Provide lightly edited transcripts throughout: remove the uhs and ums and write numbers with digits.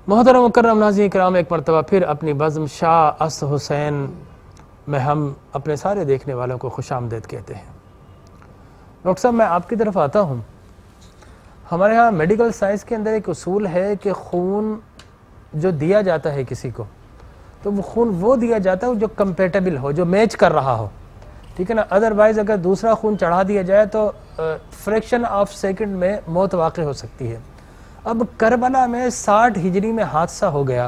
محترم مکرم ناظرین کرام، ایک مرتبہ پھر اپنی بزم شاہ اس حسین میں ہم اپنے سارے دیکھنے والوں کو خوش آمدید کہتے ہیں۔ ڈاکٹر صاحب، میں آپ کی طرف آتا ہوں۔ ہمارے ہاں میڈیکل سائنس کے اندر ایک اصول ہے کہ خون جو دیا جاتا ہے کسی کو، تو وہ خون وہ دیا جاتا ہے جو کمپیٹیبل ہو، جو میچ کر رہا ہو، ٹھیک ہے نا۔ ادروائز اگر دوسرا خون چڑھا دیا جائے تو فریکشن آف سیکنڈ میں موت واقع ہو سکتی ہے۔ اب کربلا میں 60 ہجری میں حادثہ ہو گیا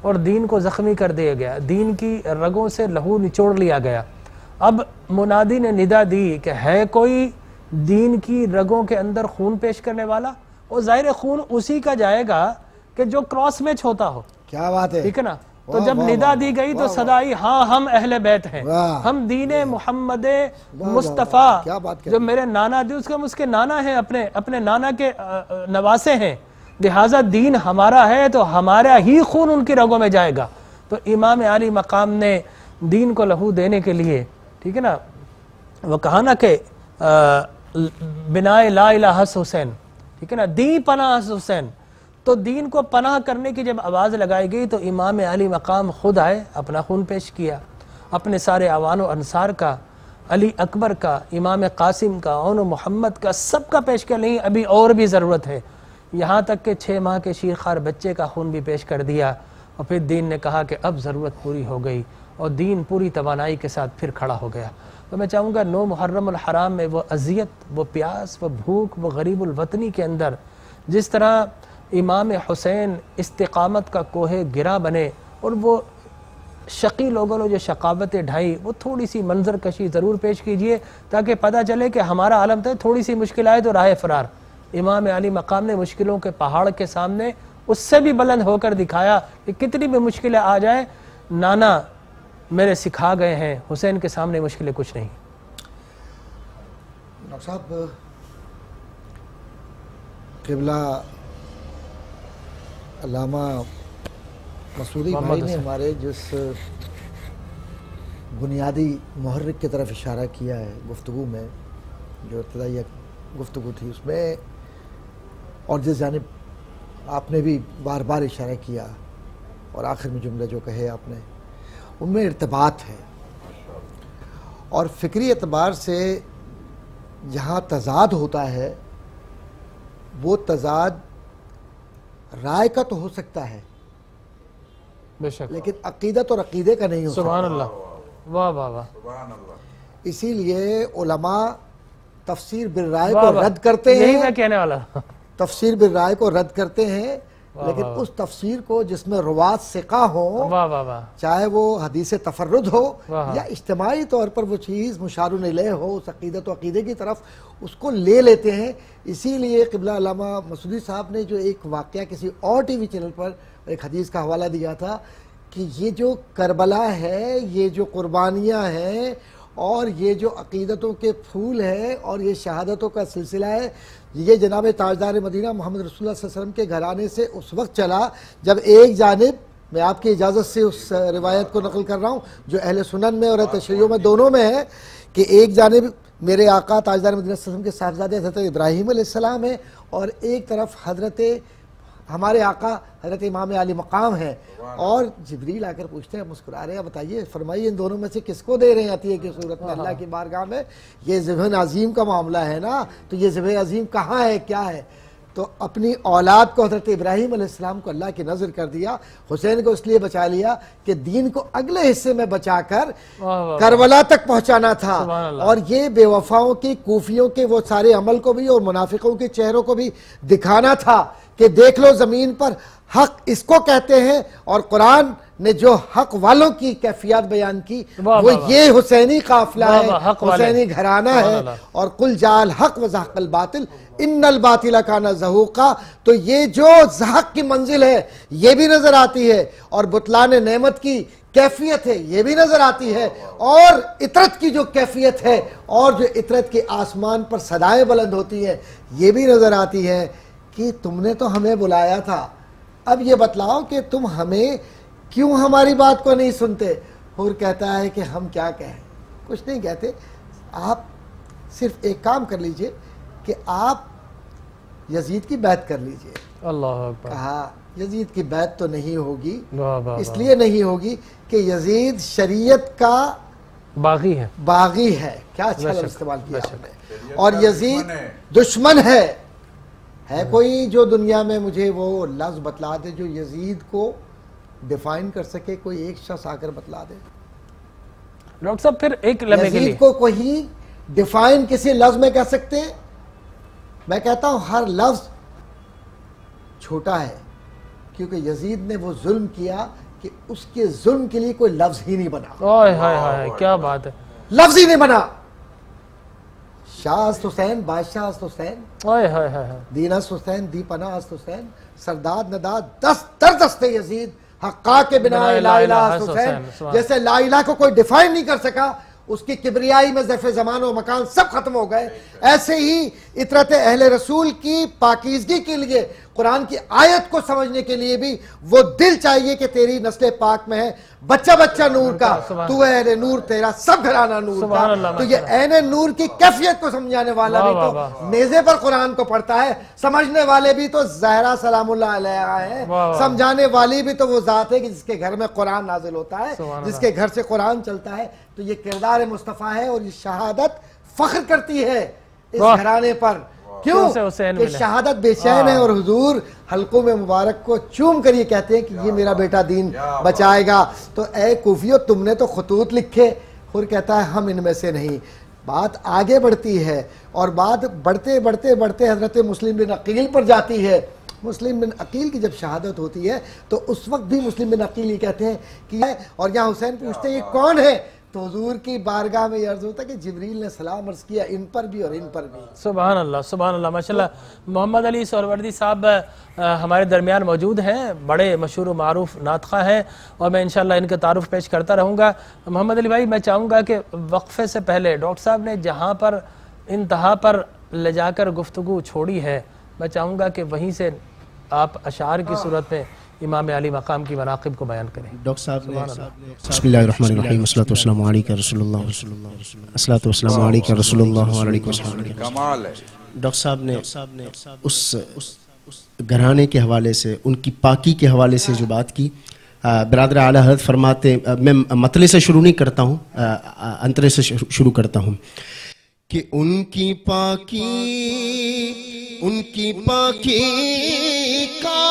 اور دین کو زخمی کر دیا گیا، دین کی رگوں سے لہو نچوڑ لیا گیا۔ اب منادی نے ندا دی کہ ہے کوئی دین کی رگوں کے اندر خون پیش کرنے والا؟ وہ ظاہر خون اسی کا جائے گا کہ جو کراس میچ ہوتا ہو۔ کیا بات ہے، ٹھیک ہے نا۔ تو جب ندا دی گئی تو صدائی ہاں ہم اہل بیت ہیں، ہم دین محمد مصطفیٰ جو میرے نانا دی اس کے نانا ہیں، اپنے نانا کے نواسے ہیں، لہٰذا دین ہمارا ہے تو ہمارا ہی خون ان کی رگوں میں جائے گا۔ تو امام عالی مقام نے دین کو لہو دینے کے لیے، ٹھیک ہے نا، وہ کہا نا کہ بنائے لا الہ حسین، ٹھیک ہے نا، دی پناہ حسین۔ تو دین کو پناہ کرنے کی جب آواز لگائی گئی تو امام علی مقام خود آئے، اپنا خون پیش کیا، اپنے سارے اعوان و انصار کا، علی اکبر کا، امام قاسم کا، اون محمد کا، سب کا پیش کیا۔ نہیں، ابھی اور بھی ضرورت ہے، یہاں تک کہ 6 ماہ کے شیرخوار بچے کا خون بھی پیش کر دیا۔ اور پھر دین نے کہا کہ اب ضرورت پوری ہو گئی اور دین پوری توانائی کے ساتھ پھر کھڑا ہو گیا۔ تو میں چاہوں گا 9 محرم الحرام میں وہ اذیت، وہ پیاس، وہ بھوک، وہ غریب الوطنی کے اندر جس طرح امام حسین استقامت کا کوہ گرا بنے، اور وہ شقی لوگوں نے جو شقاوتیں ڈھائی، وہ تھوڑی سی منظر کشی ضرور پیش کیجئے تاکہ پتہ چلے کہ ہمارا عالم تو تھوڑی سی مشکل آئے تو راہ فرار۔ امام علی مقام نے مشکلوں کے پہاڑ کے سامنے اس سے بھی بلند ہو کر دکھایا کہ کتنی بھی مشکلیں آ جائیں، نانا میرے سکھا گئے ہیں، حسین کے سامنے مشکلیں کچھ نہیں۔ ڈاکٹر صاحب، قبلہ علامہ مسعودی بھائی نے ہمارے جس بنیادی محرک کی طرف اشارہ کیا ہے گفتگو میں، جو ابتدائی گفتگو تھی اس میں، اور جس جانب آپ نے بھی بار بار اشارہ کیا اور آخر میں جملے جو کہے آپ نے، ان میں ارتباط ہے، اور فکری اعتبار سے جہاں تضاد ہوتا ہے وہ تضاد رائے کا تو ہو سکتا ہے، بے شک، لیکن عقیدت اور عقیدے کا نہیں ہو سکتا۔ سبحان اللہ، واہ واہ واہ۔ اسی لیے علماء تفسیر بالرائے کو رد کرتے ہیں، یہی میں کہنے والا، تفسیر بالرائے کو رد کرتے ہیں، لیکن اس تفسیر کو جس میں روات ثقہ ہوں، چاہے وہ حدیث تفرد ہو یا اجتماعی طور پر وہ چیز مشار الیہ ہو، اس عقیدت و عقیدے کی طرف اس کو لے لیتے ہیں۔ اسی لیے قبلہ علامہ مسعودی صاحب نے جو ایک واقعہ کسی اور ٹی وی چینل پر ایک حدیث کا حوالہ دیا تھا کہ یہ جو کربلا ہے، یہ جو قربانیاں ہیں، اور یہ جو عقیدتوں کے پھول ہیں، اور یہ شہادتوں کا سلسلہ ہے، یہ جناب تاجدار مدینہ محمد رسول اللہ صلی اللہ علیہ وسلم کے گھرانے سے اس وقت چلا جب ایک جانب، میں آپ کی اجازت سے اس روایت کو نقل کر رہا ہوں جو اہل سنن میں اور تشریعوں میں دونوں میں ہے، کہ ایک جانب میرے آقا تاجدار مدینہ صلی اللہ علیہ وسلم کے صاحبزادے حضرت ابراہیم علیہ السلام ہے، اور ایک طرف حضرت ہمارے آقا حضرت امام علی مقام ہے، اور جبریل آ کر پوچھتے ہیں، مسکرا رہے ہیں، بتائیے فرمائیے ان دونوں میں سے کس کو دے رہے ہیں عطیہ کی صورت میں اللہ کی بارگاہ میں؟ یہ ذبح عظیم کا معاملہ ہے نا، تو یہ ذبح عظیم کہاں ہے، کیا ہے؟ تو اپنی اولاد کو حضرت ابراہیم علیہ السلام کو اللہ کی نظر کر دیا، حسین کو اس لیے بچا لیا کہ دین کو اگلے حصے میں بچا کر کربلا تک پہنچانا تھا، اور یہ بے وفاؤں کی، کوفیوں کے وہ سارے عمل کو بھی اور منافقوں کے چہروں کو بھی دکھانا تھا کہ دیکھ لو زمین پر حق اس کو کہتے ہیں، اور قرآن نے جو حق والوں کی کیفیات بیان کی وہ یہ حسینی قافلہ ہے، حسینی گھرانہ ہے، اور قل جاء الحق وزهق الباطل ان الباطل کان زہوقا۔ تو یہ جو زہق کی منزل ہے یہ بھی نظر آتی ہے، اور بطلان نعمت کی کیفیت ہے یہ بھی نظر آتی ہے، اور اطرت کی جو کیفیت ہے اور جو اطرت کے آسمان پر صدائیں بلند ہوتی ہیں یہ بھی نظر آتی ہے کہ تم نے تو ہمیں بلایا تھا، اب یہ بتلاؤ کہ تم ہمیں کیوں ہماری بات کو نہیں سنتے؟ اور کہتا ہے کہ ہم کیا کہیں، کچھ نہیں کہتے، آپ صرف ایک کام کر لیجئے کہ آپ یزید کی بیعت کر لیجئے۔ اللہ اکبر۔ کہا یزید کی بیعت تو نہیں ہوگی، اس لیے نہیں ہوگی کہ یزید شریعت کا باغی ہے، باغی ہے، کیا اچھا لفظ استعمال کیا آپ نے، اور یزید دشمن ہے۔ کوئی جو دنیا میں مجھے وہ لفظ بتلا دے جو یزید کو ڈیفائن کر سکے؟ کوئی ایک شخص آ کر بتلا دے۔ ڈاکٹر صاحب پھر ایک لمحے کے لیے یزید کو کوئی ڈیفائن کسی لفظ میں کہہ سکتے ہیں؟ میں کہتا ہوں ہر لفظ چھوٹا ہے، کیونکہ یزید نے وہ ظلم کیا کہ اس کے ظلم کے لیے کوئی لفظ ہی نہیں بنا۔ کیا بات ہے، لفظ ہی نہیں بنا۔ شاہ است حسین، بادشاہ است حسین، دین است حسین، دی پناہ است حسین، سرداد نداد دست در دست یزید، حقاق کے بنا لا الہ است حسین۔ جیسے لا الہ کو کوئی ڈیفائن نہیں کر سکا، اس کی کبریائی میں ظرف زمان و مکان سب ختم ہو گئے، ایسے ہی اطرت اہل رسول کی پاکیزگی کے لیے قرآن کی آیت کو سمجھنے کے لیے بھی وہ دل چاہیے کہ تیری نسل پاک میں ہے بچہ بچہ نور کا، تو اہل نور تیرا سب گھرانہ نور کا۔ تو یہ عین نور کی کیفیت کو سمجھانے والا بھی تو نیزے پر قرآن کو پڑھتا ہے، سمجھنے والے بھی تو زہرا سلام اللہ علیہا ہے، سمجھانے والی بھی تو وہ ذات ہے کہ جس کے گھر میں قرآن نازل ہوتا ہے، جس کے گھر سے قرآن چلتا ہے۔ تو یہ کردار مصطفیٰ ہے، اور یہ شہادت فخر کرتی ہے اس گھرانے پر۔ کیوں کہ شہادت بے چین ہے، اور حضور حلقوں میں مبارک کو چوم کر یہ کہتے ہیں کہ یہ میرا بیٹا دین بچائے گا۔ تو اے کوفیو، تم نے تو خطوط لکھے، اور کہتا ہے ہم ان میں سے نہیں۔ بات آگے بڑھتی ہے، اور بات بڑھتے بڑھتے بڑھتے حضرت مسلم بن عقیل پر جاتی ہے۔ مسلم بن عقیل کی جب شہادت ہوتی ہے تو اس وقت بھی مسلم بن عقیل یہ کہتے ہیں کہ، اور یہاں حسین پوچھتے ہیں یہ کون ہے؟ تو حضور کی بارگاہ میں یہ عرض ہوتا ہے کہ جبریل نے سلام عرض کیا ان پر بھی اور ان پر بھی۔ سبحان اللہ، سبحان اللہ، ماشاءاللہ۔ محمد علی سہروردی صاحب ہمارے درمیان موجود ہیں، بڑے مشہور و معروف نعت خواں ہیں، اور میں انشاءاللہ ان کا تعارف پیش کرتا رہوں گا۔ محمد علی بھائی، میں چاہوں گا کہ وقفے سے پہلے ڈاکٹر صاحب نے جہاں پر انتہا پر لے جا کر گفتگو چھوڑی ہے، میں چاہوں گا کہ وہیں سے آپ اشعار کی صورت میں امام علی مقام کی مناقب کو بیان کریں۔ ڈاکٹر صاحب نے بسم اللہ الرحمن الرحیم، الصلاۃ والسلام علیکم رسول اللہ، الصلاۃ والسلام علیکم رسول اللہ علیہ وسلم۔ کمال ہے۔ ڈاکٹر صاحب نے اس گھرانے کے حوالے سے، ان کی پاکی کے حوالے سے جو بات کی، برادر اعلیٰ حضرت فرماتے، میں مطلع سے شروع نہیں کرتا ہوں، انترے سے شروع کرتا ہوں، کہ ان کی پاکی کا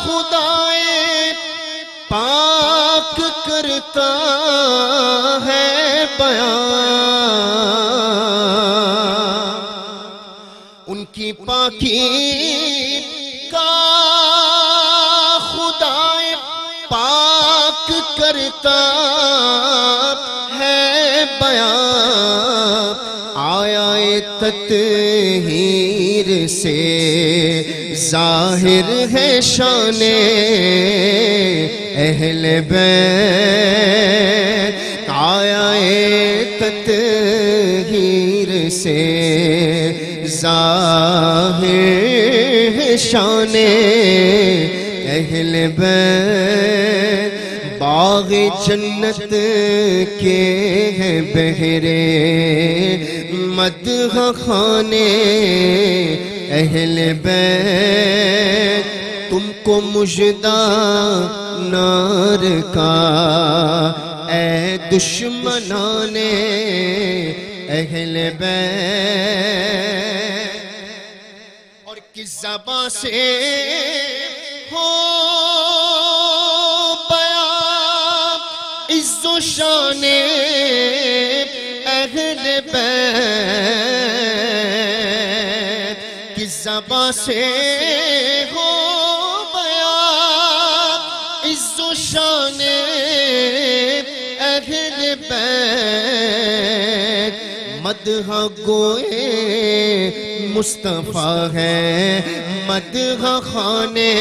خدائے پاک کرتا ہے بیان، ان کی پاکی کا خدائے پاک کرتا ہے بیان، آیا تطہیر سے ظاہر ہے شان اہل بیت، آیا تطہیر سے ظاہر ہے شان اہل بیت، باغ جنت کے ہیں بہرے مدح خانے اہل بیت، تم کو مژدہ نار کا اے دشمنان اہل بیت، اور کس زبان سے ہو بیان عز و شان اہل بیت، کس زبان سے ہو بیان عز و شان اہل بیت، مدح گوئے مصطفیٰ ہے مدح خانے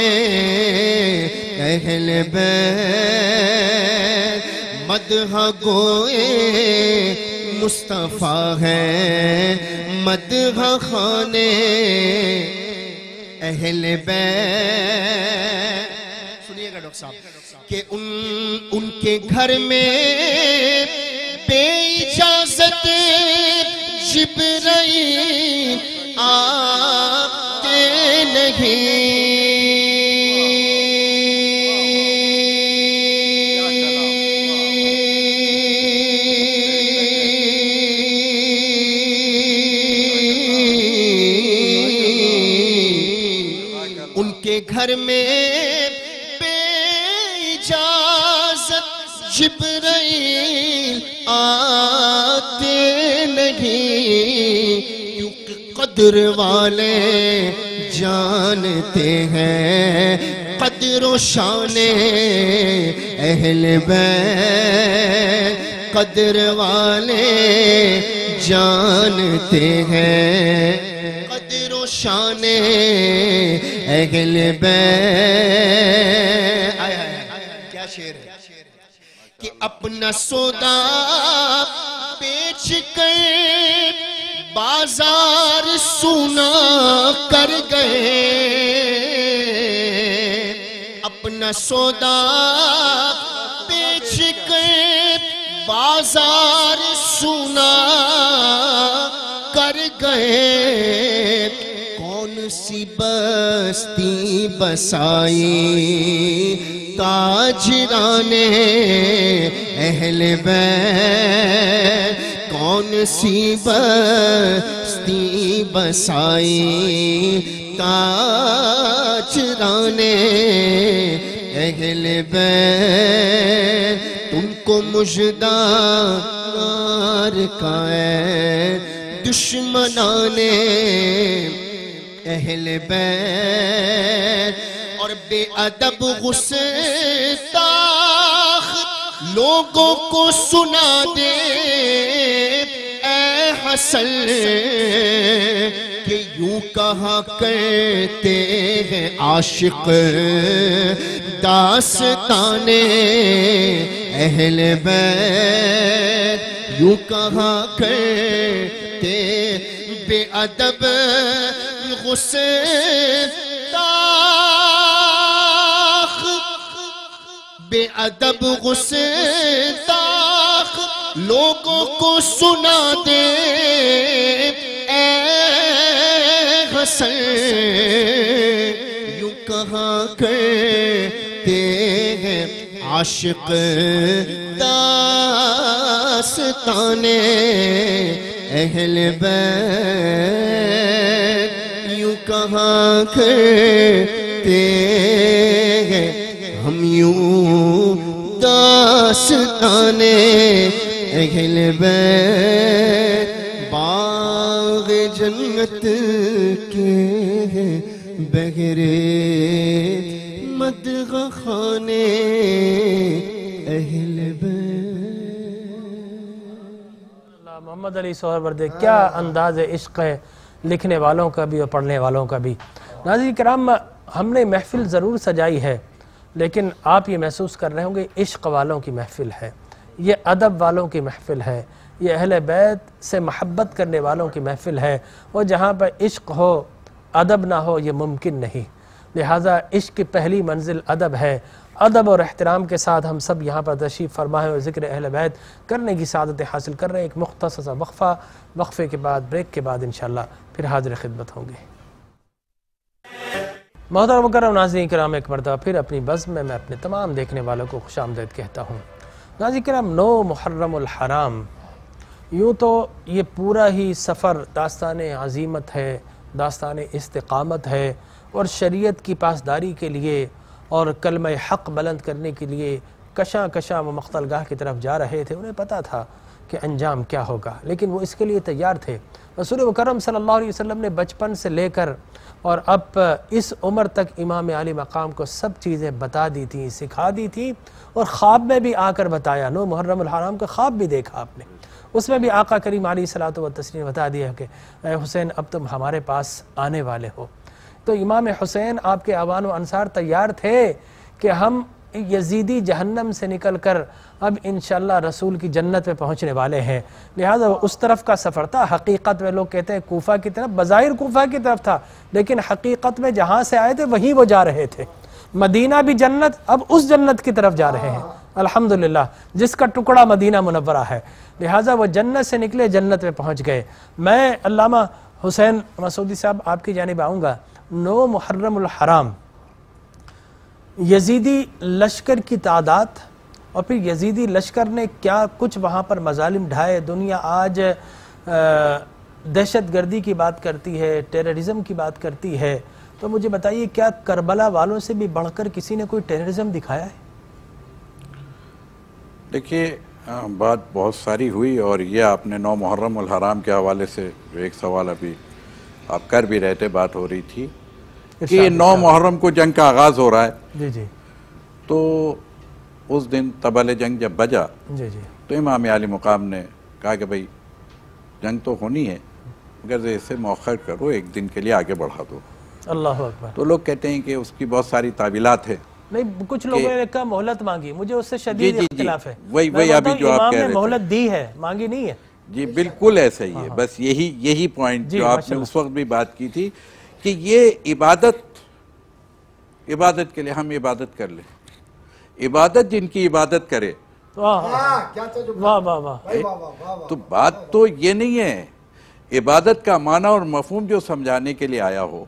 اہل بیت، مدح گوئے مصطفیٰ ہے مدح خانے اہل بیت۔ سنیے گا ڈاکٹر صاحب کہ ان کے گھر میں بے اجازت جبرائیل آتے نہیں، گھر میں بے اجازت جبرائیل آتے نہیں، کیونکہ قدر والے جانتے ہیں قدر و شان اہل بیت، قدر والے جانتے ہیں قدر و شان اہل بیت۔ کیا شعر ہے کہ اپنا سودا بیچ کر بازار سونا کر گئے، اپنا سودا بیچ کر بازار سونا کر گئے، کون سی بستی بسائی تاجران اہل بیت، کون سی بستی بسائی تاجران اہل بیت، تم کو مژدار کا ہے دشمنان اہل بیت، اور بے ادب گستاخ لوگوں کو سنا دے اے حسن کہ یوں کہا کرتے ہیں عاشق داستان اہل بیت، یوں کہا کرتے بے ادب گستاخ، بے ادب گستاخ لوگوں کو سنا دے اے حسن، یوں کہا کرتے ہیں عاشق داستان اہل بیت، یوں کہا کرتے ہیں ہم یوں داستان اہل بیت، باغ جنت کے بغیر مدغ خانے اہل بیت۔ محمد علی سہروردی، کیا انداز عشق ہے لکھنے والوں کا بھی اور پڑھنے والوں کا بھی۔ ناظرین کرام، ہم نے محفل ضرور سجائی ہے، لیکن آپ یہ محسوس کر رہے ہوں گے عشق والوں کی محفل ہے، یہ ادب والوں کی محفل ہے، یہ اہل بیت سے محبت کرنے والوں کی محفل ہے، اور جہاں پر عشق ہو ادب نہ ہو یہ ممکن نہیں، لہٰذا عشق کی پہلی منزل ادب ہے۔ ادب اور احترام کے ساتھ ہم سب یہاں پر تشریف فرما ہے اور ذکر اہل بیت کرنے کی سعادت حاصل کر رہے ہیں۔ ایک مختصر سا وقفے کے بعد، بریک کے بعد انشاءاللہ پھر حاضر خدمت ہوں گے۔ محترم مکرم ناظرین کرام، ایک مرتبہ پھر اپنی بزم میں اپنے تمام دیکھنے والوں کو خوش آمدید کہتا ہوں۔ ناظرین کرام، 9 محرم الحرام، یوں تو یہ پورا ہی سفر داستان عظیمت ہے، داستان استقامت ہے، اور شریعت کی پاسداری کے لیے اور کلمہ حق بلند کرنے کے لیے کشاں کشاں وہ مقتل گاہ کی طرف جا رہے تھے۔ انہیں پتا تھا کہ انجام کیا ہوگا، لیکن وہ اس کے لیے تیار تھے۔ رسول مکرم صلی اللہ علیہ وسلم نے بچپن سے لے کر اور اب اس عمر تک امام عالی مقام کو سب چیزیں بتا دی تھیں، سکھا دی تھیں، اور خواب میں بھی آ کر بتایا۔ 9 محرم الحرام کا خواب بھی دیکھا آپ نے، اس میں بھی آقا کریم علیہ الصلوۃ والتسلیم بتا دیا کہ اے حسین اب تم ہمارے پاس آنے والے ہو۔ تو امام حسین آپ کے اعوان و انصار تیار تھے کہ ہم یزیدی جہنم سے نکل کر اب انشاءاللہ رسول کی جنت میں پہنچنے والے ہیں، لہذا اس طرف کا سفر تھا۔ حقیقت میں لوگ کہتے ہیں کوفہ کی طرف، بظاہر کوفہ کی طرف تھا، لیکن حقیقت میں جہاں سے آئے تھے وہیں وہ جا رہے تھے۔ مدینہ بھی جنت، اب اس جنت کی طرف جا رہے ہیں الحمدللہ، جس کا ٹکڑا مدینہ منورہ ہے، لہذا وہ جنت سے نکلے، جنت میں پہنچ گئے۔ میں علامہ حسین مسعودی صاحب آپ کی جانب آؤں گا۔ 9 محرم الحرام، یزیدی لشکر کی تعداد اور پھر یزیدی لشکر نے کیا کچھ وہاں پر مظالم ڈھائے۔ دنیا آج دہشت گردی کی بات کرتی ہے، ٹیررزم کی بات کرتی ہے، تو مجھے بتائیے کیا کربلا والوں سے بھی بڑھ کر کسی نے کوئی ٹیررزم دکھایا ہے؟ دیکھیے بات بہت ساری ہوئی، اور یہ آپ نے 9 محرم الحرام کے حوالے سے جو ایک سوال ابھی آپ کر بھی رہے تھے، بات ہو رہی تھی کہ 9 محرم کو جنگ کا آغاز ہو رہا ہے. جی جی. تو اس دن طبل جنگ جب بجا تو امام عالی مقام نے کہا کہ بھئی جنگ تو ہونی ہے مگر اسے مؤخر کرو، ایک دن کے لیے آگے بڑھا دو. اللہ اکبر. تو لوگ کہتے ہیں کہ اس کی بہت ساری تعویلات ہیں. نہیں، کچھ لوگوں نے کہا مہلت مانگی، مجھے اس سے شدید اختلاف ہے. وہی ابھی جو آپ کہہ رہے تھے، مہلت دی ہے، مانگی نہیں ہے. جی بالکل ایسا ہی ہے. بس یہی پوائنٹ جو آپ نے اس وقت بھی بات کی تھی کہ یہ عبادت کے لیے ہم عبادت کر لیں. عبادت جن کی عبادت کرے، تو بات تو یہ نہیں ہے. عبادت کا معنی اور مفہوم جو سمجھانے کے لیے آیا ہو،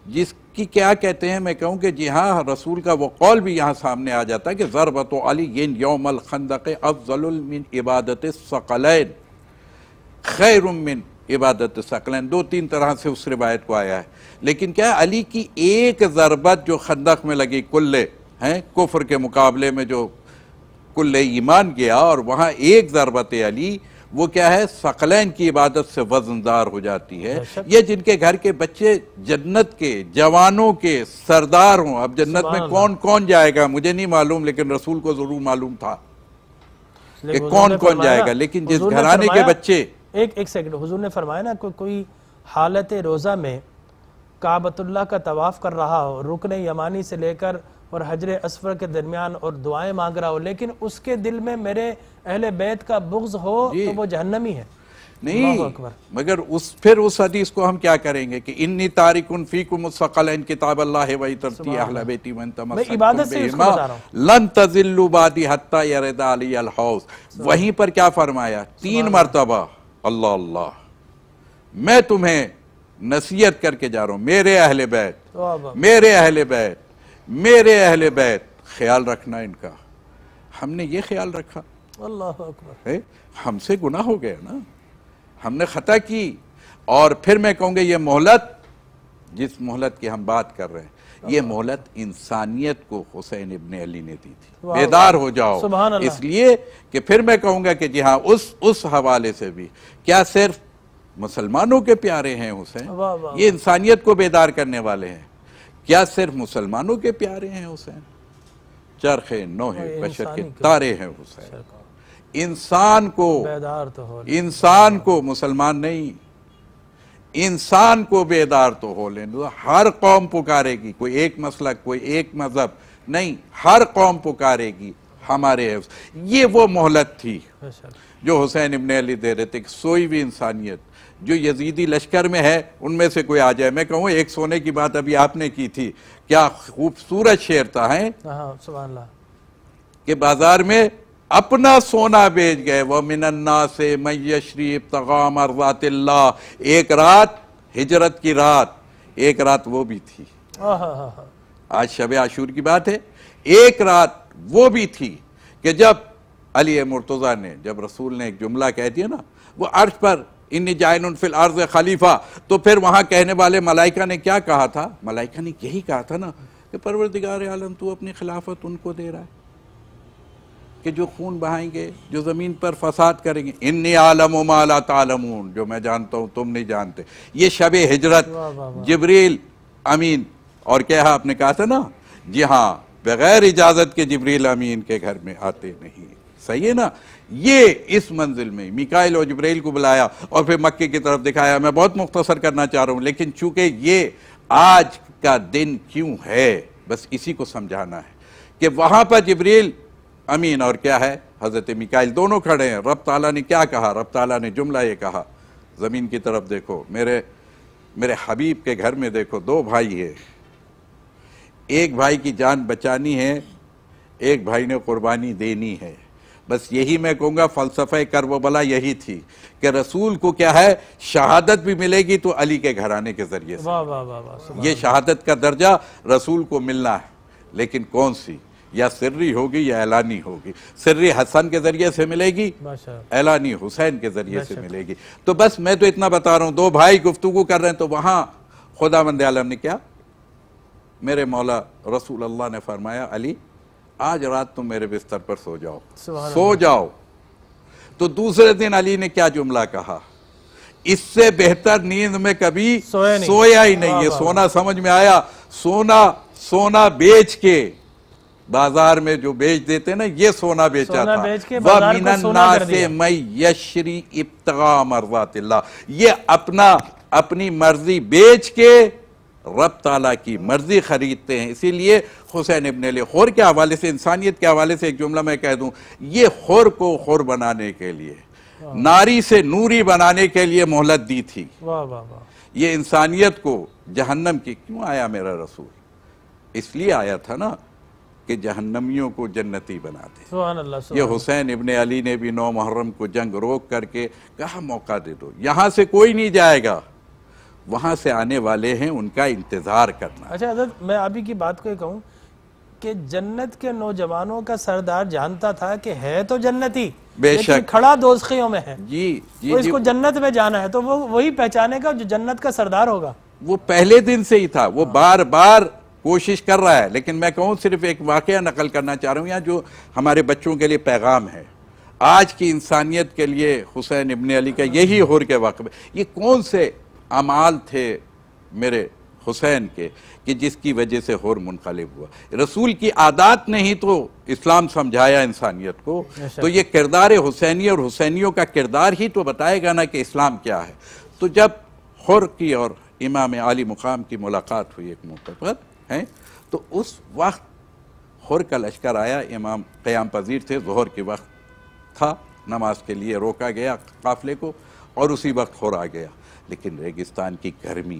جس کی کیا کہتے ہیں، میں کہوں کہ جی ہاں رسول کا وہ قول بھی یہاں سامنے آ جاتا ہے کہ ضربت علی یوم الخندق افضل من عبادت الثقلین خیر من عبادت الثقلین. 2-3 طرح سے اس روایت کو آیا ہے. لیکن کیا علی کی ایک ضربت جو خندق میں لگی کلے ہیں کفر کے مقابلے میں، جو کلے ایمان گیا، اور وہاں ایک ضربت علی وہ کیا ہے، ثقلین کی عبادت سے وزندار ہو جاتی ہے. یہ جن کے گھر کے بچے جنت کے جوانوں کے سردار ہوں. اب جنت میں کون جائے گا مجھے نہیں معلوم، لیکن رسول کو ضرور معلوم تھا کہ کون جائے گا. لیکن جس گھرانے کے بچے، ایک سیکنڈ، حضور نے فرمایا نا کوئی حالت روزہ میں کعبۃ اللہ کا طواف کر رہا ہو، رکن یمانی سے لے کر اور حجر اسود کے درمیان، اور دعائیں مانگ رہا ہو، لیکن اس کے دل میں میرے اہل بیت کا بغض ہو تو وہ جہنمی ہے. نہیں، مگر پھر اس حدیث کو ہم کیا کریں گے کہ انی تارکن فیکم الثقلین کتاب اللہ و ترتی اہل بیتی من تمسکتم بہما لن تضلوا بعدی حتی یرد علی الحوض. وہیں پر کیا فرمایا 3 مرتبہ، اللہ اللہ میں تمہیں نصیحت کر کے جا رہا ہوں، میرے اہل بیت، میرے اہل بیت، میرے اہل بیت، خیال رکھنا ان کا. ہم نے یہ خیال رکھا، اللہ اکبر، ہم سے گناہ ہو گیا نا، ہم نے خطا کی. اور پھر میں کہوں گا یہ مہلت، جس مہلت کی ہم بات کر رہے ہیں، یہ مہلت انسانیت کو حسین ابن علی نے دی تھی. بیدار ہو جاؤ. اس لیے کہ پھر میں کہوں گا کہ جی ہاں اس حوالے سے بھی کیا صرف مسلمانوں کے پیارے ہیں حسین؟ یہ انسانیت کو بیدار کرنے والے ہیں. کیا صرف مسلمانوں کے پیارے ہیں حسین؟ چرخ نوح بشر کے تارے ہیں حسین. انسان کو مسلمان نہیں، انسان کو بیدار تو ہو لیں. ہر قوم پکارے گی، کوئی ایک مسلک، کوئی ایک مذہب نہیں، ہر قوم پکارے گی ہمارے. یہ وہ مہلت تھی جو حسین ابن علی دے رہے تھے کہ سوئی بھی انسانیت جو یزیدی لشکر میں ہے ان میں سے کوئی آ جائے. میں کہوں ایک سونے کی بات ابھی آپ نے کی تھی، کیا خوبصورت شعر تھا ہے سبحان اللہ، کہ بازار میں اپنا سونا بیچ گئے. وَمِنَ النَّاسِ مَن يَشْرِي ابْتِغَاءَ مَرْضَاتِ اللَّهِ. ایک رات ہجرت کی رات، ایک رات وہ بھی تھی. آج شب عاشور کی بات ہے. ایک رات وہ بھی تھی کہ جب علی مرتضیٰ نے، جب رسول نے ایک جملہ کہہ دیا نا، وہ عرش پر انی جاعل فی الارض خلیفہ، تو پھر وہاں کہنے والے ملائکہ نے کیا کہا تھا؟ ملائکہ نے یہی کہا تھا نا کہ پروردگار عالم تو اپنی خلافت ان کو دے رہا ہے کہ جو خون بہائیں گے، جو زمین پر فساد کریں گے. انی عالم ما لا تعلمون، جو میں جانتا ہوں تم نہیں جانتے. یہ شب ہجرت جبریل امین، اور کیا آپ نے کہا تھا نا، جی ہاں بغیر اجازت کے جبریل امین کے گھر میں آتے نہیں. صحیح ہے نا. یہ اس منزل میں میکائیل اور جبریل کو بلایا اور پھر مکے کی طرف دکھایا. میں بہت مختصر کرنا چاہ رہا ہوں، لیکن چونکہ یہ آج کا دن کیوں ہے، بس اسی کو سمجھانا ہے کہ وہاں پر جبریل امین اور کیا ہے حضرت میکائیل دونوں کھڑے ہیں. رب تعالیٰ نے کیا کہا؟ رب تعالیٰ نے جملہ یہ کہا، زمین کی طرف دیکھو، میرے حبیب کے گھر میں دیکھو، 2 بھائی ہیں، ایک بھائی کی جان بچانی ہے، ایک بھائی نے قربانی دینی ہے. بس یہی میں کہوں گا فلسفہ کربلا یہی تھی کہ رسول کو کیا ہے، شہادت بھی ملے گی تو علی کے گھرانے کے ذریعے سے. یہ شہادت کا درجہ رسول کو ملنا ہے، لیکن کون سی؟ یا سری ہوگی یا اعلانی ہوگی. سری حسن کے ذریعے سے ملے گی، اعلانی حسین کے ذریعے سے ملے گی. تو بس میں تو اتنا بتا رہا ہوں، 2 بھائی گفتگو کر رہے ہیں تو وہاں خدا مند عالم نے کیا میرے مولا رسول اللہ نے فرمایا علی آج رات تم میرے بستر پر سو جاؤ، سو جاؤ۔ تو دوسرے دن علی نے کیا جملہ کہا، اس سے بہتر نیند میں کبھی سویا ہی نہیں ہے۔ سونا سمجھ میں آیا، سونا بیچ کے بازار میں جو بیچ دیتے نا، یہ سونا بیچا تھا۔ وَمِنَ النَّاسِ مَن يَشْرِي ابْتِغَاءَ مَرْضَاتِ اللَّهِ، یہ اپنی مرضی بیچ کے رب تعالیٰ کی مرضی خریدتے ہیں۔ اسی لیے حسین ابن علی خور کے حوالے سے، انسانیت کے حوالے سے ایک جملہ میں کہہ دوں، یہ خور کو خور بنانے کے لیے، ناری سے نوری بنانے کے لیے مہلت دی تھی۔ یہ انسانیت کو جہنم کی کیوں آیا میرا رسول؟ اس لیے آیا تھا نا کہ جہنمیوں کو جنتی بنا دے۔ یہ حسین ابن علی نے بھی 9 محرم کو جنگ روک کر کے کہا موقع دے دو، یہاں سے کوئی نہیں جائے گا، وہاں سے آنے والے ہیں، ان کا انتظار کرنا۔ اچھا حضرت، میں ابھی کی بات کو یہ کہوں کہ جنت کے نوجوانوں کا سردار جانتا تھا کہ ہے تو جنتی، لیکن کھڑا دوزخیوں میں ہے، تو اس کو جنت میں جانا ہے، تو وہ وہی پہچانے گا جو جنت کا سردار ہوگا۔ وہ پہلے دن سے ہی تھا، وہ بار بار کوشش کر رہا ہے۔ لیکن میں کہوں صرف ایک واقعہ نقل کرنا چاہ رہا ہوں یہاں، جو ہمارے بچوں کے لیے پیغام ہے آج کی انسانیت کے لیے۔ حسین ابن علی کا یہی ہور کے واقعہ، یہ کون سے اعمال تھے میرے حسین کے کہ جس کی وجہ سے ہور منقلب ہوا؟ رسول کی عادات نے ہی تو اسلام سمجھایا انسانیت کو، تو یہ کردار حسینی اور حسینیوں کا کردار ہی تو بتائے گا نا کہ اسلام کیا ہے۔ تو جب ہور کی اور امام عالی مقام کی ملاقات ہوئی ایک موقع پر ہیں، تو اس وقت ہور کا لشکر آیا، امام قیام پذیر تھے، ظہر کے وقت تھا، نماز کے لیے روکا گیا قافلے کو، اور اسی وقت ہور آ گیا۔ لیکن ریگستان کی گرمی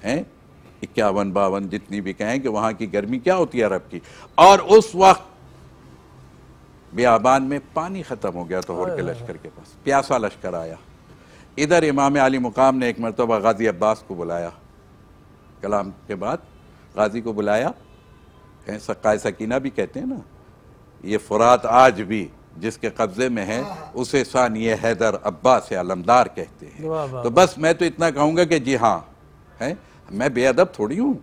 ہیں، 51-52 جتنی بھی کہیں کہ وہاں کی گرمی کیا ہوتی ہے عرب کی، اور اس وقت بیابان میں پانی ختم ہو گیا تو ہور کے لشکر کے پاس پیاسا لشکر آیا۔ ادھر امام علی مقام نے ایک مرتبہ غازی عباس کو بلایا، کلام کے بعد غازی کو بلایا، سقائے سکینہ بھی کہتے ہیں نا، یہ فرات آج بھی جس کے قبضے میں ہے اسے ثانی حیدر عباس علمدار کہتے ہیں۔ تو بس میں تو اتنا کہوں گا کہ جی ہاں، میں بے ادب تھوڑی ہوں،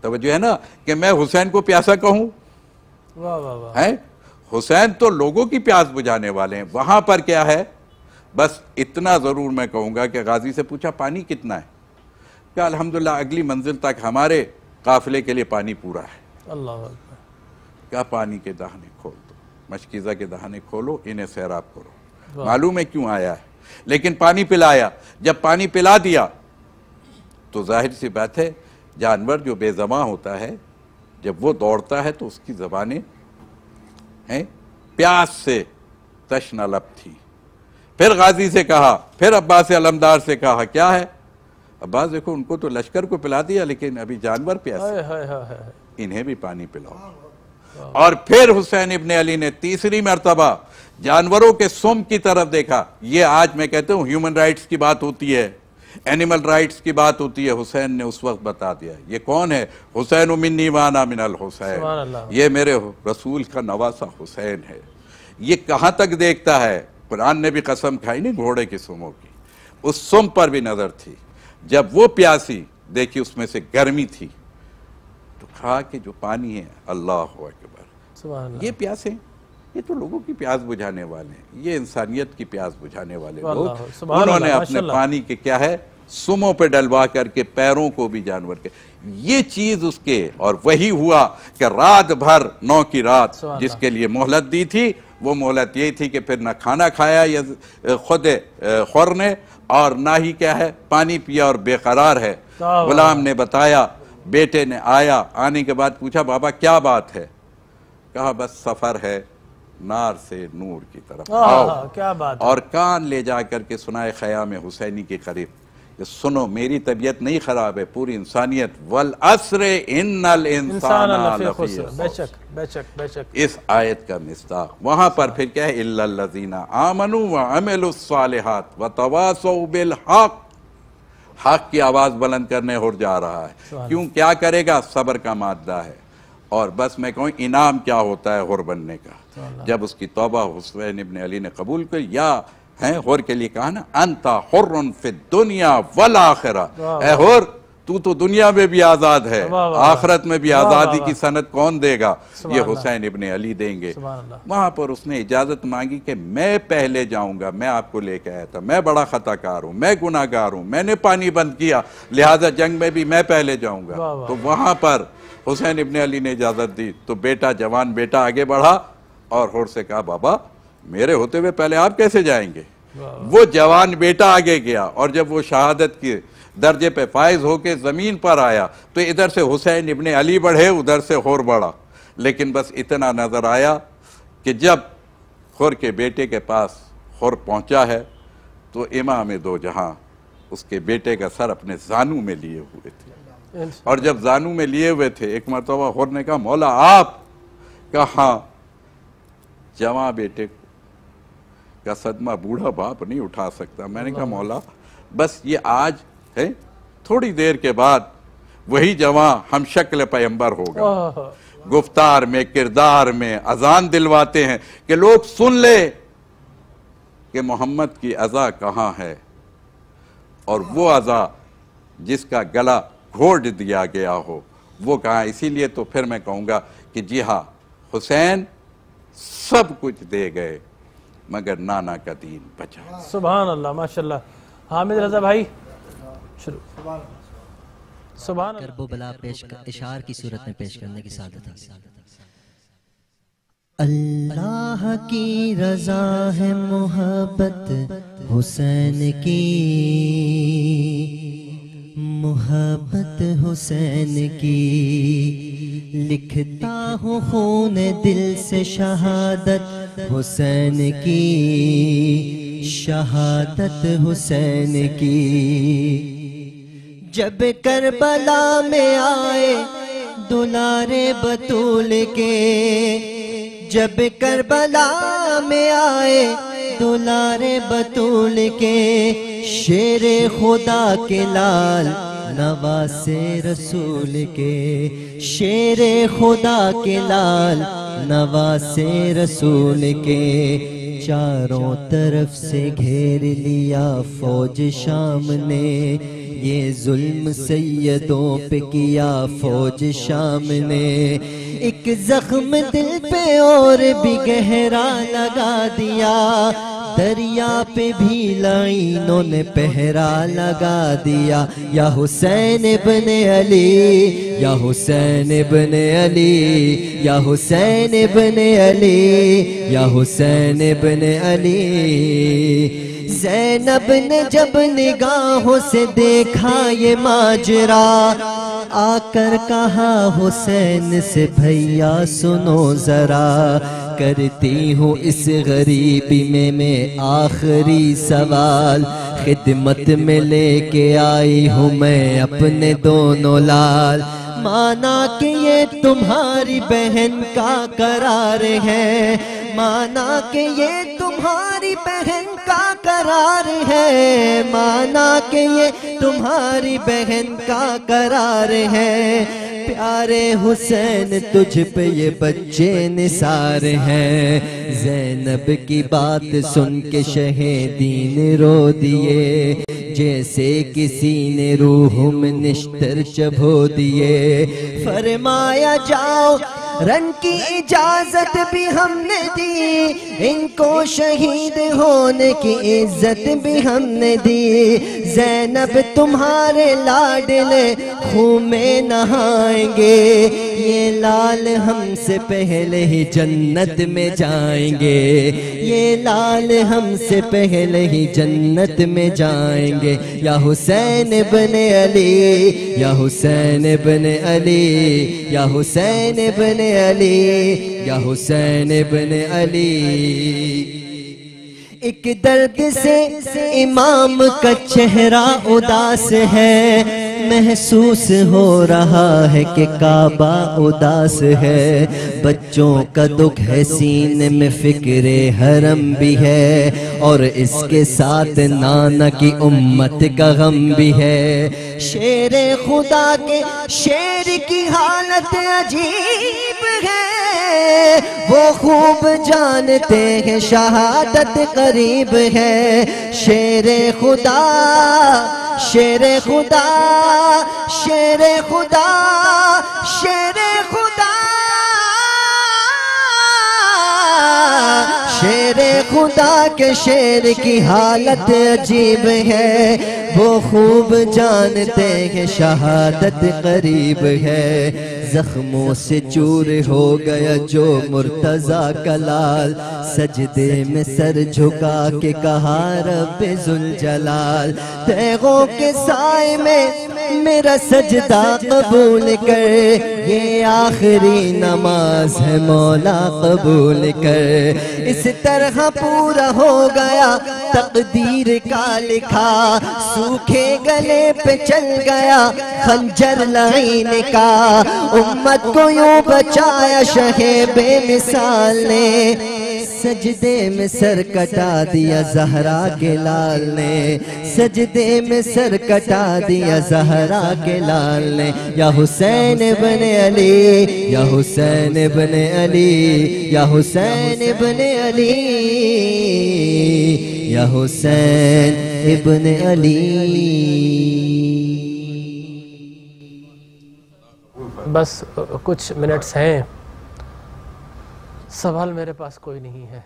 توجہ ہے نا کہ میں حسین کو پیاسا کہوں؟ حسین تو لوگوں کی پیاس بجھانے والے ہیں۔ وہاں پر کیا ہے، بس اتنا ضرور میں کہوں گا کہ غازی سے پوچھا پانی کتنا ہے، کہ الحمدللہ اگلی منزل تک ہمارے قافلے کے لیے پانی پورا ہے۔ اللہ اکبر۔ کیا پانی کے دہانے کھول دو، مشکیزہ کے دہانے کھولو، انہیں سیراب کرو، معلوم ہے کیوں آیا ہے، لیکن پانی پلایا۔ جب پانی پلا دیا تو ظاہر سی بات ہے جانور جو بے زباں ہوتا ہے جب وہ دوڑتا ہے تو اس کی زبانیں پیاس سے تشنہ لب تھی۔ پھر غازی سے کہا، پھر عباس علمدار سے کہا، کیا ہے؟ عباس دیکھو ان کو تو لشکر کو پلا دیا لیکن ابھی جانور پیاسے، انہیں بھی پانی پلاؤ۔ اور پھر حسین ابن علی نے تیسری مرتبہ جانوروں کے سم کی طرف دیکھا۔ یہ آج میں کہتا ہوں ہیومن رائٹس کی بات ہوتی ہے، اینیمل رائٹس کی بات ہوتی ہے، حسین نے اس وقت بتا دیا۔ یہ کون ہے؟ حسین منی وانا من الحسین، یہ میرے رسول کا نواسہ حسین ہے۔ یہ کہاں تک دیکھتا ہے؟ قرآن نے بھی قسم کھائی نہیں گھوڑے کی سموں کی، اس سم پر بھی نظر تھی۔ جب وہ پیاسی دیکھی اس میں سے گرمی تھی تو کہا کہ جو پانی ہے اللہ اکبر، یہ پیاسے یہ تو لوگوں کی پیاس بجھانے والے ہیں، یہ انسانیت کی پیاس بجھانے والے لوگ، انہوں نے اپنے پانی کے کیا ہے سموں پہ ڈلوا کر کے پیروں کو بھی جانور کے، یہ چیز اس کے، اور وہی ہوا کہ رات بھر 9 کی رات جس کے لیے مہلت دی تھی، وہ مہلت یہی تھی کہ پھر نہ کھانا کھایا خود خور نے، اور نہ ہی کیا ہے پانی پیا، اور بے قرار ہے۔ غلام نے بتایا، بیٹے نے آیا، آنے کے بعد پوچھا بابا کیا بات ہے؟ کہا بس سفر ہے نار سے نور کی طرف آؤ، کیا بات، اور کان لے جا کر کے سنائے خیام حسینی کے قریب کہ سنو میری طبیعت نہیں خراب ہے، پوری انسانیت، والعصر ان الانسان لفی خسر، بے شک بے شک بے شک، اس آیت کا مصداق۔ وہاں پر پھر کیا ہے الا الذین آمنوا وعملوا الصالحات وتواصوا بالحق، حق کی آواز بلند کرنے ہو جا رہا ہے۔ کیوں؟ کیا کرے گا؟ صبر کا مادہ ہے۔ اور بس میں کہوں انعام کیا ہوتا ہے ہور بننے کا، جب اس کی توبہ حسین ابن علی نے قبول کی، یا ہور کے لیے کہا نا انت حر فی الدنیا والآخرہ، اے ہور تو دنیا میں بھی آزاد ہے، آخرت میں بھی آزادی کی سند کون دے گا؟ یہ حسین ابن علی دیں گے۔ وہاں پر اس نے اجازت مانگی کہ میں پہلے جاؤں گا، میں آپ کو لے کے آیا تھا، میں بڑا خطا کار ہوں، میں گناہ گار ہوں، میں نے پانی بند کیا، لہٰذا جنگ میں بھی میں پہلے جاؤں گا۔ تو وہاں پر حسین ابن علی نے اجازت دی تو بیٹا، جوان بیٹا آگے بڑھا اور ہور سے کہا بابا میرے ہوتے ہوئے پہلے آپ کیسے جائیں گے؟ وہ جوان بیٹا آگے گیا اور جب وہ شہادت کے درجے پہ فائز ہو کے زمین پر آیا تو ادھر سے حسین ابن علی بڑھے، ادھر سے ہور بڑھا، لیکن بس اتنا نظر آیا کہ جب ہور کے بیٹے کے پاس ہور پہنچا ہے تو امام دو جہاں اس کے بیٹے کا سر اپنے زانوں میں لیے ہوئے تھے، اور جب زانوں میں لیے ہوئے تھے ایک مرتبہ ہور نے کہا مولا آپ؟ کہا ہاں، جوان بیٹے کا صدمہ بوڑھا باپ نہیں اٹھا سکتا۔ میں نے کہا مولا بس یہ آج ہے، تھوڑی دیر کے بعد وہی جوان ہم شکل پیغمبر ہوگا، گفتار میں کردار میں اذان دلواتے ہیں کہ لوگ سن لے کہ محمد کی اذا کہاں ہے، اور وہ اذا جس کا گلا گھونٹ دیا گیا ہو وہ کہاں۔ اسی لیے تو پھر میں کہوں گا کہ جی ہاں حسین سب کچھ دے گئے مگر نانا کا دین بچا۔ سبحان اللہ، ماشاءاللہ۔ حامد رضا بھائی شروع۔ سبحان اللہ۔ کرب و بلا اشعار کی صورت میں پیش کرنے کی سعادت حاصل۔ اللہ کی رضا ہے محبت حسین کی، محبت حسین کی، لکھتا ہوں خون دل سے شہادت حسین کی، شہادت حسین کی۔ جب کربلا میں آئے دلارے بطول کے، جب کربلا میں آئے دلارے بطول کے، شیر خدا کے لال نواسے رسول کے، شیر خدا کے لال نواسے رسول کے، چاروں طرف سے گھیر لیا فوج شام نے، یہ ظلم سیدوں پہ کیا فوج شام نے، ایک زخم دل پہ اور بھی گہرا لگا دیا، دریا پہ بھی لعینوں نے پہرا لگا دیا۔ یا حسین ابن علی، یا حسین ابن علی، یا حسین ابن علی، یا حسین ابن علی۔ زینب نے جب نگاہوں سے دیکھا یہ ماجرا، آ کر کہا حسین سے بھیا سنو ذرا، کرتی ہوں اس غریبی میں آخری سوال، خدمت میں لے کے آئی ہوں میں اپنے دونوں لال، مانا کہ یہ تمہاری بہن کا قرار ہے، مانا کہ یہ تمہاری بہن کا قرار ہے، مانا کہ یہ تمہاری بہن کا قرار ہے، پیارے حسین تجھ پہ یہ بچے نثار ہیں۔ زینب کی بات سن کے شہ دین رو دیے، جیسے کسی نے روح میں نشتر چبھو دیے، فرمایا جاؤ رن کی اجازت بھی ہم نے دی، ان کو شہید ہونے کی عزت بھی ہم نے دی، زینب تمہارے لاڈلے خون میں نہائیں گے، یہ لال ہم سے پہلے ہی جنت میں جائیں گے، یہ لال ہم سے پہلے ہی جنت میں جائیں گے۔ یا حسین ابن علی، یا حسین ابن علی، یا حسین ابن علی، یا حسین ابن علی۔ ایک درد سے امام کا چہرہ اداس ہے، محسوس ہو رہا ہے کہ کعبہ اداس ہے، بچوں کا دکھ ہے سینے میں فکر حرم بھی ہے، اور اس کے ساتھ نانا کی امت کا غم بھی ہے، شیر خدا کے شیر کی حالت عجیب ہے، وہ خوب جانتے ہیں شہادت قریب ہے، شیر خدا، شیر خدا، شیر خدا شیر خدا شیر خدا کے شیر کی حالت عجیب ہے، وہ خوب جانتے ہیں شہادت قریب ہے۔ زخموں سے چور ہو گیا جو مرتضیٰ کا لال، سجدے میں سر جھکا کے کہا رب ذوالجلال، تیغوں کے سائے میں میرا سجدہ قبول کر، یہ آخری نماز ہے مولا قبول کر۔ اس طرح پورا ہو گیا تقدیر کا لکھا، سوکھے گلے پہ چل گیا خنجر لعین کا، امت کو یوں بچایا شہ بے مثال نے، سجدے میں سر کٹا دیا زہرا کے لال نے، سجدے میں سر کٹا دیا زہرا کے لال نے۔ یا حسین ابن علی یا حسین ابن علی یا حسین ابن علی یا حسین ابن علی۔ بس کچھ منٹس ہیں، سوال میرے پاس کوئی نہیں ہے۔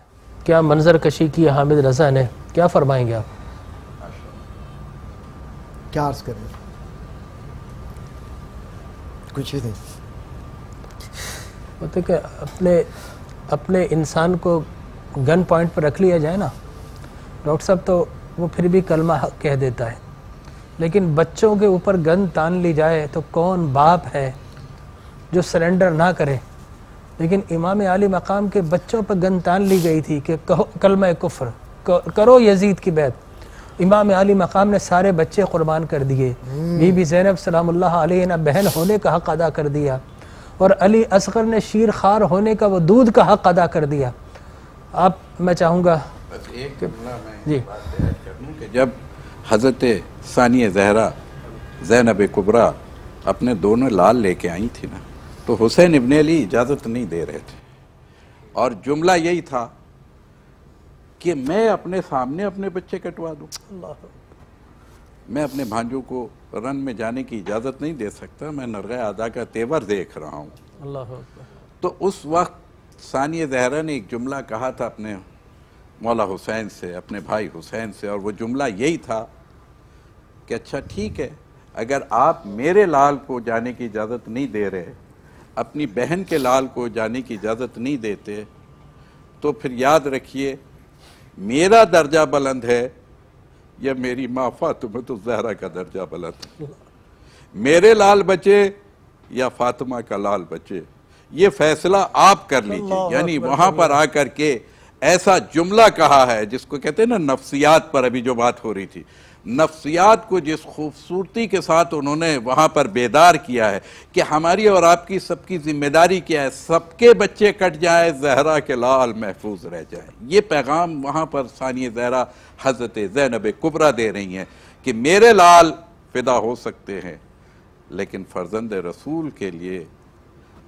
کیا منظر کشی کی حامد رضا نے، کیا فرمائیں گے آپ؟ کیا عرض کریں، کچھ ہی نہیں۔ ہوتا کہ اپنے انسان کو گن پوائنٹ پر رکھ لیا جائے نا ڈاکٹر صاحب، تو وہ پھر بھی کلمہ حق کہہ دیتا ہے، لیکن بچوں کے اوپر گن تان لی جائے تو کون باپ ہے جو سرنڈر نہ کرے؟ لیکن امام عالی مقام کے بچوں پر گن تان لی گئی تھی کہ کلمہ کفر کرو یزید کی بیعت۔ امام عالی مقام نے سارے بچے قربان کر دیے، بی بی زینب سلام اللہ علیہ نے بہن ہونے کا حق ادا کر دیا، اور علی اصغر نے شیر خوار ہونے کا وہ دودھ کا حق ادا کر دیا۔ میں چاہوں گا جی کہ جب حضرت ثانیہ زہرا زینب کبریٰ اپنے دونوں لال لے کے آئی تھی نا، تو حسین ابن علی اجازت نہیں دے رہے تھے، اور جملہ یہی تھا کہ میں اپنے سامنے اپنے بچے کٹوا دوں، میں اپنے بھانجوں کو رن میں جانے کی اجازت نہیں دے سکتا، میں نرغہ ادا کا تیور دیکھ رہا ہوں۔ اللہ تو اس وقت ثانیہ زہرا نے ایک جملہ کہا تھا اپنے مولا حسین سے، اپنے بھائی حسین سے، اور وہ جملہ یہی تھا کہ اچھا ٹھیک ہے، اگر آپ میرے لال کو جانے کی اجازت نہیں دے رہے، اپنی بہن کے لال کو جانے کی اجازت نہیں دیتے، تو پھر یاد رکھیے میرا درجہ بلند ہے یا میری ماں فاطمہ الزہرا کا درجہ بلند ہے، میرے لال بچے یا فاطمہ کا لال بچے، یہ فیصلہ آپ کر لیجئے۔ یعنی وہاں پر آ کر کے ایسا جملہ کہا ہے جس کو کہتے ہیں نا نفسیات پر ابھی جو بات ہو رہی تھی، نفسیات کو جس خوبصورتی کے ساتھ انہوں نے وہاں پر بیدار کیا ہے کہ ہماری اور آپ کی سب کی ذمہ داری کیا ہے، سب کے بچے کٹ جائیں، زہرا کے لال محفوظ رہ جائیں۔ یہ پیغام وہاں پر ثانیہ زہرا حضرت زینب کبریٰ دے رہی ہیں کہ میرے لال فدا ہو سکتے ہیں، لیکن فرزند رسول کے لیے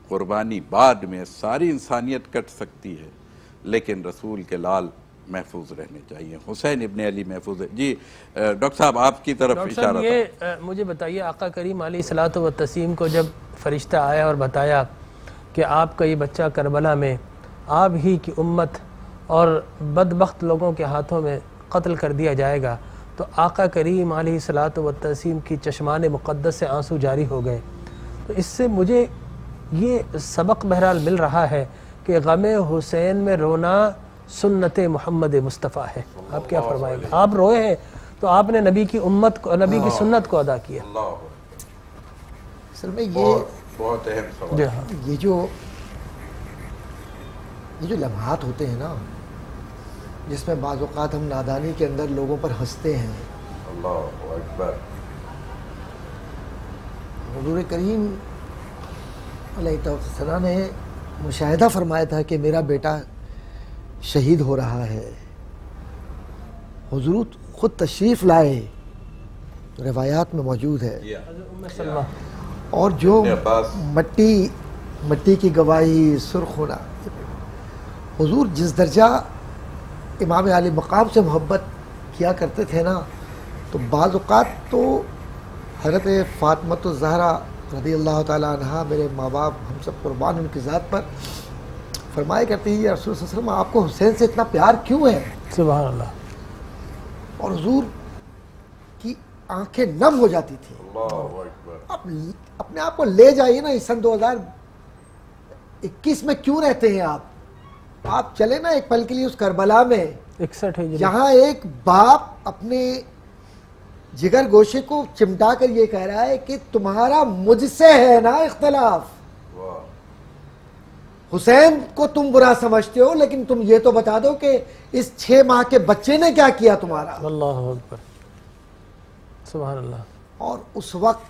قربانی بعد میں ساری انسانیت کٹ سکتی ہے، لیکن رسول کے لال محفوظ رہنے چاہیے، حسین ابن علی محفوظ ہے۔ جی ڈاکٹر صاحب آپ کی طرف اشارہ تھا۔ یہ مجھے بتائیے، آقا کریم علیہ الصلوۃ والتسلیم کو جب فرشتہ آیا اور بتایا کہ آپ کا یہ بچہ کربلا میں آپ ہی کی امت اور بدبخت لوگوں کے ہاتھوں میں قتل کر دیا جائے گا، تو آقا کریم علیہ الصلوۃ والتسلیم کی چشمان مقدس سے آنسو جاری ہو گئے۔ تو اس سے مجھے یہ سبق بہرحال مل رہا ہے کہ غم حسین میں رونا سنت محمد مصطفیٰ ہے۔ آپ کیا فرمائیں گے؟ آپ روئے ہیں تو آپ نے نبی کی امت کو، نبی کی سنت کو ادا کیا۔ اصل میں بہت اہم سوال، یہ جو لمحات ہوتے ہیں نا جس میں بعض اوقات ہم نادانی کے اندر لوگوں پر ہنستے ہیں، اللہ اکبر، حضور کریم علیہ السلام نے مشاہدہ فرمایا تھا کہ میرا بیٹا شہید ہو رہا ہے، حضور خود تشریف لائے، روایات میں موجود ہے، اور جو مٹی کی گواہی، سرخ ہونا، حضور جس درجہ امام علی مقام سے محبت کیا کرتے تھے نا، تو بعض اوقات تو حضرت فاطمۃ الزہرا رضی اللہ تعالیٰ عنہ، میرے ماں باپ ہم سب قربان ان کی ذات پر، فرمایا کرتی ہے یا رسول صلی اللہ علیہ وسلم آپ کو حسین سے اتنا پیار کیوں ہے؟ سبحان اللہ. اور حضور کی آنکھیں نم ہو جاتی تھی. آپ اپنے آپ کو لے جائیے نا اس سن 2021 میں کیوں رہتے ہیں آپ چلے نا ایک پل کے لیے اس کربلا میں 61 جہاں ایک باپ اپنے جگر گوشے کو چمٹا کر یہ کہہ رہا ہے کہ تمہارا مجھ سے ہے نا اختلاف، حسین کو تم برا سمجھتے ہو لیکن تم یہ تو بتا دو کہ اس 6 ماہ کے بچے نے کیا کیا تمہارا. اللہ اکبر، سبحان اللہ. اور اس وقت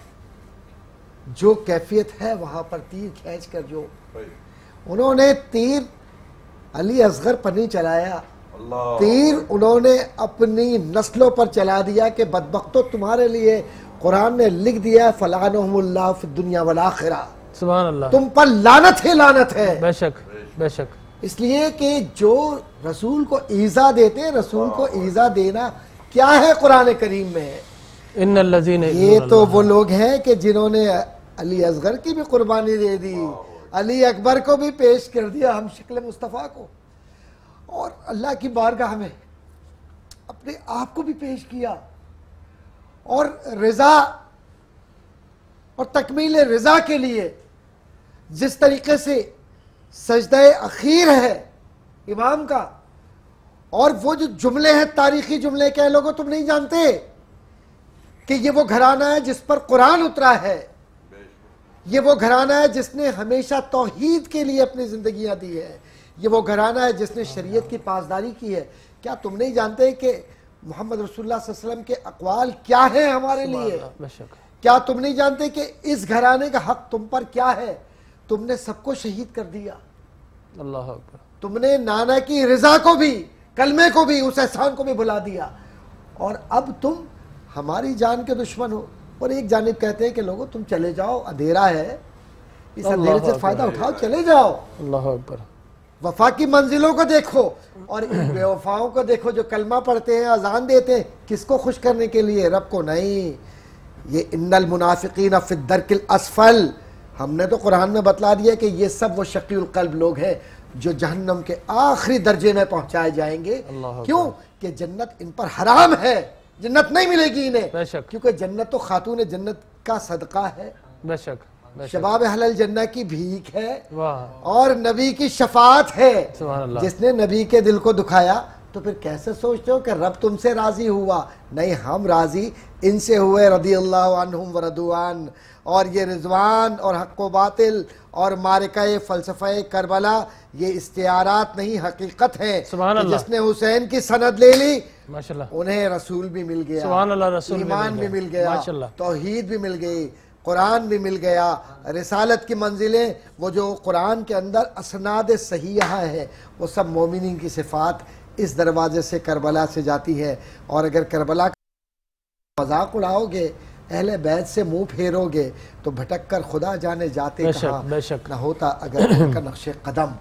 جو کیفیت ہے وہاں پر تیر کھینچ کر جو انہوں نے تیر علی اصغر پر نہیں چلایا، تیر انہوں نے اپنی نسلوں پر چلا دیا کہ بدبختو تمہارے لیے قرآن نے لکھ دیا فلعنہم اللہ فی الدنیا والآخرہ، سبحان اللہ، تم پر لعنت ہی لعنت ہے. بے شک بے شک. اس لیے کہ جو رسول کو ایذا دیتے ہیں، رسول کو ایذا دینا کیا ہے قرآن کریم میں؟ ان الذین، یہ تو وہ لوگ ہیں کہ جنہوں نے علی اصغر کی بھی قربانی دے دی، علی اکبر کو بھی پیش کر دیا، ہم شکل مصطفیٰ کو، اور اللہ کی بارگاہ میں اپنے آپ کو بھی پیش کیا، اور رضا اور تکمیل رضا کے لیے جس طریقے سے سجدہ اخیر ہے امام کا، اور وہ جو جملے ہیں تاریخی جملے کہ لوگوں تم نہیں جانتے کہ یہ وہ گھرانہ ہے جس پر قرآن اترا ہے، یہ وہ گھرانہ ہے جس نے ہمیشہ توحید کے لیے اپنی زندگیاں دی ہے، یہ وہ گھرانہ ہے جس نے شریعت کی پاسداری کی ہے. کیا تم نہیں جانتے کہ محمد رسول اللہ صلی اللہ علیہ وسلم کے اقوال کیا ہیں ہمارے لیے؟ کیا تم نہیں جانتے کہ اس گھرانے کا حق تم پر کیا ہے؟ تم نے سب کو شہید کر دیا، اللہ اکبر، تم نے نانا کی رضا کو بھی، کلمے کو بھی، اس احسان کو بھی بھلا دیا، اور اب تم ہماری جان کے دشمن ہو. اور ایک جانب کہتے ہیں کہ لوگوں تم چلے جاؤ، اندھیرا ہے، اس اندھیرے سے فائدہ اٹھاؤ، چلے جاؤ. اللہ اکبر. وفا کی منزلوں کو دیکھو اور ان بے وفاؤں کو دیکھو جو کلمہ پڑھتے ہیں، اذان دیتے ہیں، کس کو خوش کرنے کے لیے؟ رب کو نہیں. یہ ان المنافقین فی الدرک الاسفل، ہم نے تو قرآن میں بتلا دیا کہ یہ سب وہ شقی القلب لوگ ہیں جو جہنم کے آخری درجے میں پہنچائے جائیں گے. کیوں کہ جنت ان پر حرام ہے، جنت نہیں ملے گی انہیں، کیونکہ جنت تو خاتون جنت کا صدقہ ہے، بے شک، شباب اہل الجنہ کی بھیک ہے، اور نبی کی شفاعت ہے. جس نے نبی کے دل کو دکھایا تو پھر کیسے سوچتے ہو کہ رب تم سے راضی ہوا؟ نہیں، ہم راضی ان سے ہوئے رضی اللہ عنہم ورضوان. اور یہ رضوان اور حق و باطل اور معرکہ فلسفہ کربلا یہ استعارات نہیں، حقیقت ہے. جس نے حسین کی سند لے لی انہیں رسول بھی مل گیا، ایمان بھی مل گیا، توحید بھی مل گئی، قرآن بھی مل گیا. رسالت کی منزلیں وہ جو قرآن کے اندر اسناد صحیحہ ہے وہ سب مومنین کی صفات اس دروازے سے کربلا سے جاتی ہے. اور اگر کربلا کا مذاق اڑاؤ گے، اہل بیت سے منہ پھیرو گے تو بھٹک کر خدا جانے جاتے کہاں نہ ہوتا اگر ان کا نقش قدم.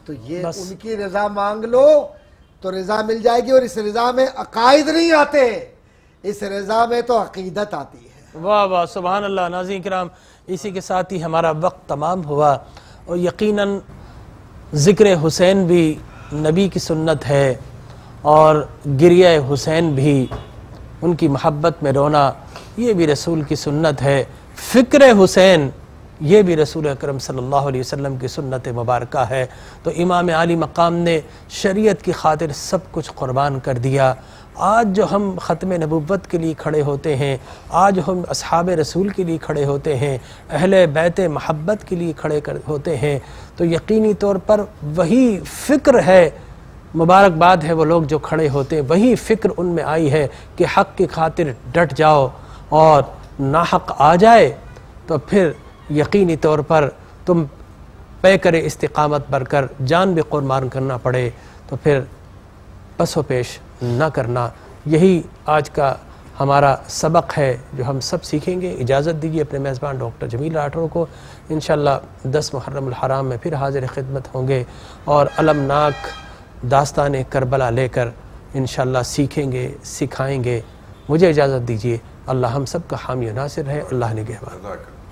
تو یہ ان کی رضا مانگ لو تو رضا مل جائے گی. اور اس رضا میں عقائد نہیں آتے، اس رضا میں تو عقیدت آتی ہے. واہ واہ، سبحان اللہ. ناظرین کرام، اسی کے ساتھ ہی ہمارا وقت تمام ہوا، اور یقیناً ذکر حسین بھی نبی کی سنت ہے، اور گریہ حسین بھی، ان کی محبت میں رونا یہ بھی رسول کی سنت ہے. فکر حسین یہ بھی رسول اکرم صلی اللہ علیہ وسلم کی سنت مبارکہ ہے. تو امام عالی مقام نے شریعت کی خاطر سب کچھ قربان کر دیا. آج جو ہم ختم نبوت کے لیے کھڑے ہوتے ہیں، آج ہم اصحاب رسول کے لیے کھڑے ہوتے ہیں، اہل بیت محبت کے لیے کھڑے ہوتے ہیں، تو یقینی طور پر وہی فکر ہے، مبارکباد ہے وہ لوگ جو کھڑے ہوتے ہیں، وہی فکر ان میں آئی ہے کہ حق کی خاطر ڈٹ جاؤ، اور ناحق آ جائے تو پھر یقینی طور پر تم پے کرے استقامت بر کر جان بھی قربان کرنا پڑے تو پھر پس و پیش نہ کرنا. یہی آج کا ہمارا سبق ہے جو ہم سب سیکھیں گے. اجازت دیجیے اپنے میزبان ڈاکٹر جمیل راٹھور کو. انشاءاللہ 10 محرم الحرام میں پھر حاضر خدمت ہوں گے اور المناک داستان کربلا لے کر انشاءاللہ سیکھیں گے، سکھائیں گے. مجھے اجازت دیجیے. اللہ ہم سب کا حامی و ناصر ہے. اللہ نگہبان.